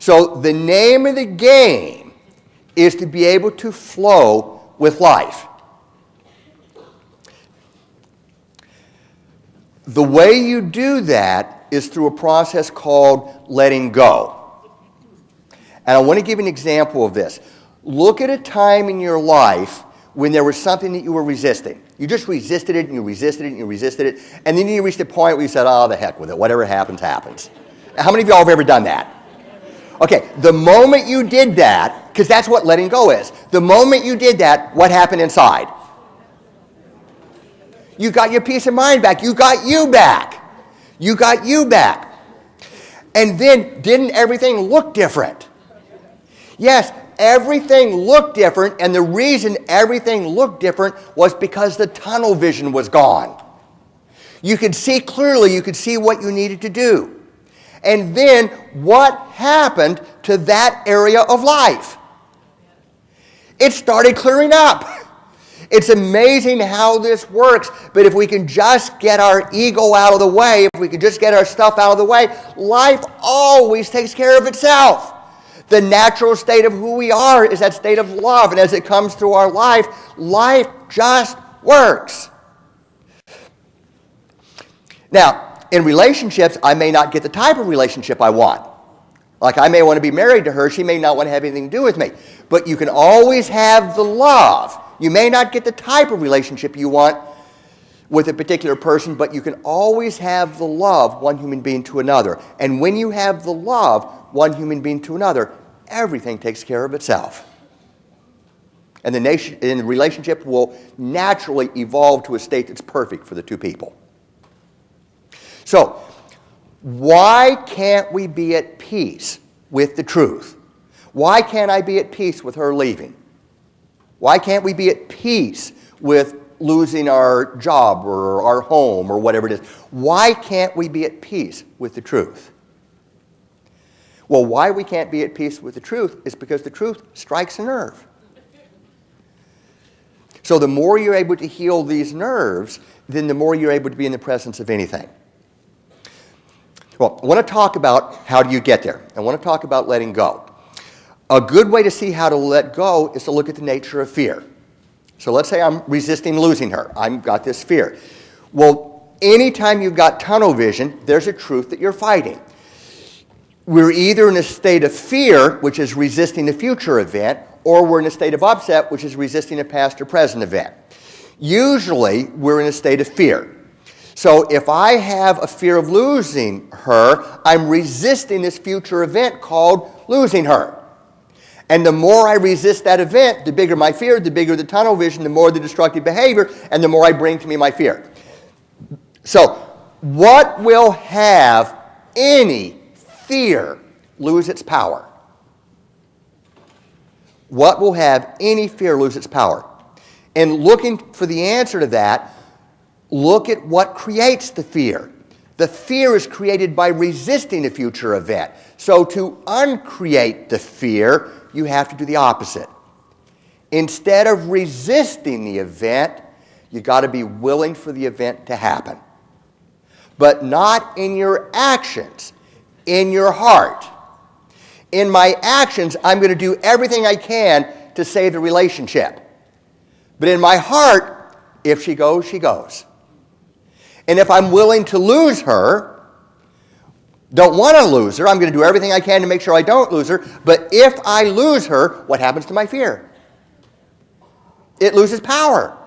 So the name of the game is to be able to flow with life. The way you do that is through a process called letting go. And I want to give an example of this. Look at a time in your life when there was something that you were resisting. You just resisted it and you resisted it and you resisted it. And then you reached a point where you said, oh, the heck with it. Whatever happens, happens. How many of y'all have ever done that? Okay, the moment you did that, because that's what letting go is. The moment you did that, what happened inside? You got your peace of mind back. You got you back. You got you back. And then, didn't everything look different? Yes, everything looked different, and the reason everything looked different was because the tunnel vision was gone. You could see clearly, you could see what you needed to do. And then, what happened to that area of life? It started clearing up. It's amazing how this works, but if we can just get our ego out of the way, if we can just get our stuff out of the way, life always takes care of itself. The natural state of who we are is that state of love, and as it comes through our life, life just works. Now, in relationships, I may not get the type of relationship I want. Like I may want to be married to her, she may not want to have anything to do with me. But you can always have the love. You may not get the type of relationship you want with a particular person, but you can always have the love, one human being to another. And when you have the love, one human being to another, everything takes care of itself. And the relationship will naturally evolve to a state that's perfect for the two people. So, why can't we be at peace with the truth? Why can't I be at peace with her leaving? Why can't we be at peace with losing our job or our home or whatever it is? Why can't we be at peace with the truth? Well, why we can't be at peace with the truth is because the truth strikes a nerve. So the more you're able to heal these nerves, then the more you're able to be in the presence of anything. Well, I want to talk about how do you get there. I want to talk about letting go. A good way to see how to let go is to look at the nature of fear. So let's say I'm resisting losing her. I've got this fear. Well, anytime you've got tunnel vision, there's a truth that you're fighting. We're either in a state of fear, which is resisting a future event, or we're in a state of upset, which is resisting a past or present event. Usually, we're in a state of fear. So if I have a fear of losing her, I'm resisting this future event called losing her. And the more I resist that event, the bigger my fear, the bigger the tunnel vision, the more the destructive behavior, and the more I bring to me my fear. So, what will have any fear lose its power? What will have any fear lose its power? And looking for the answer to that, look at what creates the fear. The fear is created by resisting a future event. So to uncreate the fear, you have to do the opposite. Instead of resisting the event, you got to be willing for the event to happen. But not in your actions, in your heart. In my actions, I'm going to do everything I can to save the relationship. But in my heart, if she goes, she goes. And if I'm willing to lose her, don't want to lose her, I'm going to do everything I can to make sure I don't lose her. But if I lose her, what happens to my fear? It loses power.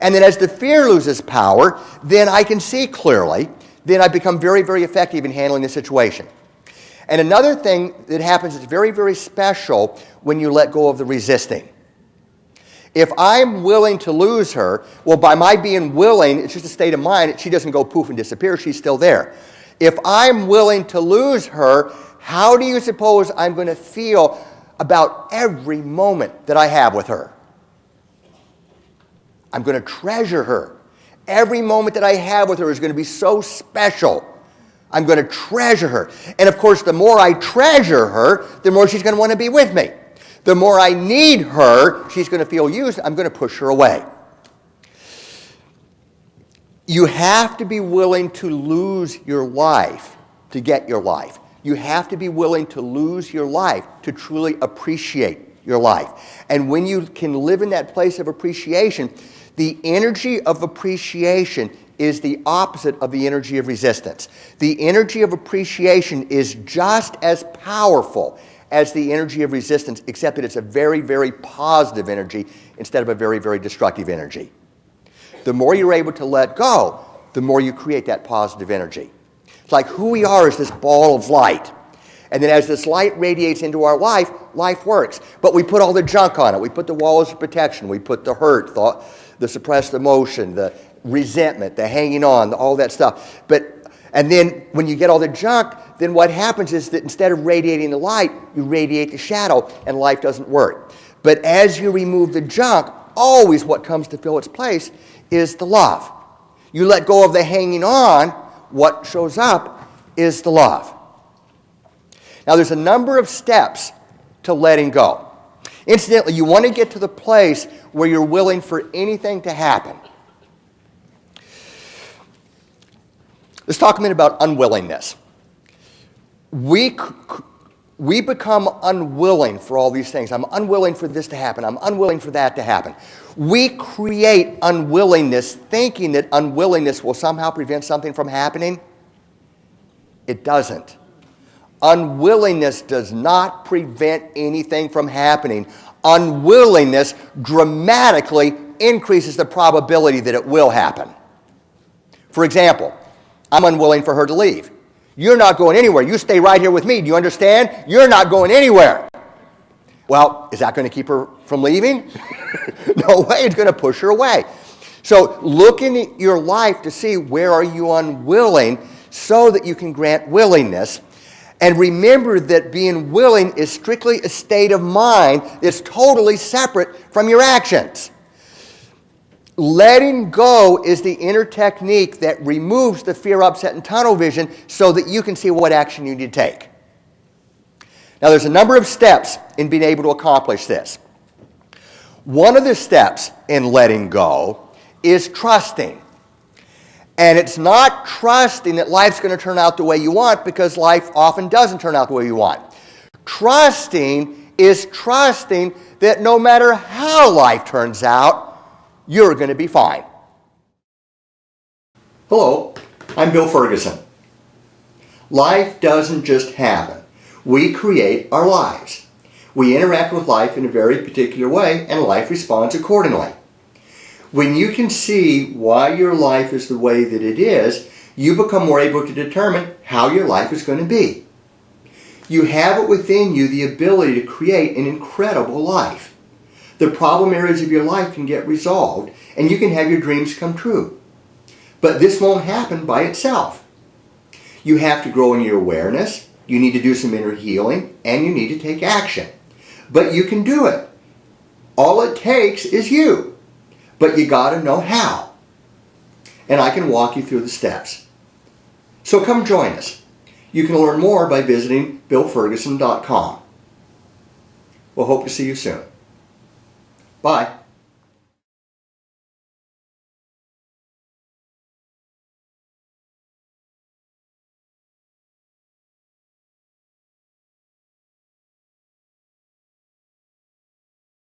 And then as the fear loses power, then I can see clearly. Then I become very, very effective in handling the situation. And another thing that happens is very, very special when you let go of the resisting. If I'm willing to lose her, well, by my being willing, it's just a state of mind. She doesn't go poof and disappear. She's still there. If I'm willing to lose her, how do you suppose I'm going to feel about every moment that I have with her? I'm going to treasure her. Every moment that I have with her is going to be so special. I'm going to treasure her. And of course, the more I treasure her, the more she's going to want to be with me. The more I need her, she's going to feel used. I'm going to push her away. You have to be willing to lose your life to get your life. You have to be willing to lose your life to truly appreciate your life. And when you can live in that place of appreciation, the energy of appreciation is the opposite of the energy of resistance. The energy of appreciation is just as powerful as the energy of resistance, except that it's a very, very positive energy instead of a very, very destructive energy. The more you're able to let go, the more you create that positive energy. It's like who we are is this ball of light. And then as this light radiates into our life, life works. But we put all the junk on it. We put the walls of protection. We put the hurt, the suppressed emotion, the resentment, the hanging on, all that stuff. And then when you get all the junk, then what happens is that instead of radiating the light, you radiate the shadow, and life doesn't work. But as you remove the junk, always what comes to fill its place is the love. You let go of the hanging on, what shows up is the love. Now, there's a number of steps to letting go. Incidentally, you want to get to the place where you're willing for anything to happen. Let's talk a minute about unwillingness. We become unwilling for all these things. I'm unwilling for this to happen. I'm unwilling for that to happen. We create unwillingness thinking that unwillingness will somehow prevent something from happening. It doesn't. Unwillingness does not prevent anything from happening. Unwillingness dramatically increases the probability that it will happen. For example, I'm unwilling for her to leave. You're not going anywhere. You stay right here with me. Do you understand? You're not going anywhere. Well, is that going to keep her from leaving? No way. It's going to push her away. So look in your life to see where are you unwilling so that you can grant willingness. And remember that being willing is strictly a state of mind that's totally separate from your actions. Letting go is the inner technique that removes the fear, upset, and tunnel vision so that you can see what action you need to take. Now, there's a number of steps in being able to accomplish this. One of the steps in letting go is trusting. And it's not trusting that life's going to turn out the way you want, because life often doesn't turn out the way you want. Trusting is trusting that no matter how life turns out, you're going to be fine. Hello, I'm Bill Ferguson. Life doesn't just happen. We create our lives. We interact with life in a very particular way, and life responds accordingly. When you can see why your life is the way that it is, you become more able to determine how your life is going to be. You have it within you the ability to create an incredible life. The problem areas of your life can get resolved, and you can have your dreams come true. But this won't happen by itself. You have to grow in your awareness, you need to do some inner healing, and you need to take action. But you can do it. All it takes is you. But you got to know how. And I can walk you through the steps. So come join us. You can learn more by visiting BillFerguson.com. We'll hope to see you soon. Bye.